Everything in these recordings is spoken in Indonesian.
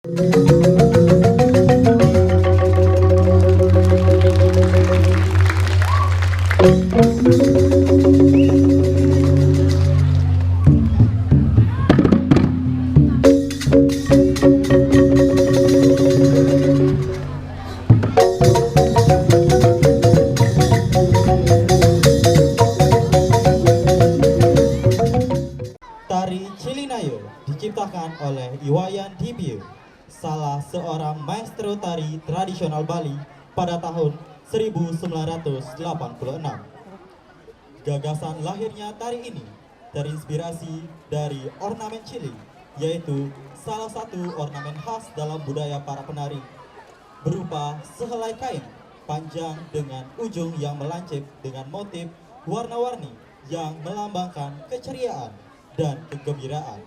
Tari Cilinayo diciptakan oleh Iwayan Dibiu, salah seorang maestro tari tradisional Bali pada tahun 1986. Gagasan lahirnya tari ini terinspirasi dari ornamen cilik, yaitu salah satu ornamen khas dalam budaya para penari, berupa sehelai kain panjang dengan ujung yang melancip dengan motif warna-warni yang melambangkan keceriaan dan kegembiraan.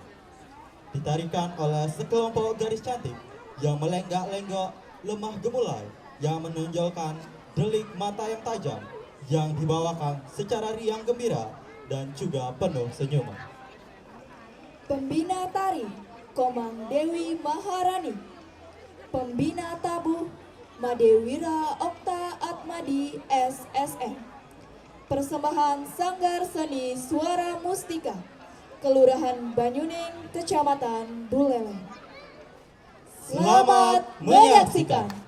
Ditarikan oleh sekelompok garis cantik yang melenggak-lenggok lemah gemulai yang menonjolkan delik mata yang tajam yang dibawakan secara riang gembira dan juga penuh senyuman. Pembina tari Komang Dewi Maharani. Pembina tabuh Madewira Okta Atmadi SSN. Persembahan Sanggar Seni Suara Mustika, Kelurahan Banyuning, Kecamatan Buleleng. Selamat menyaksikan.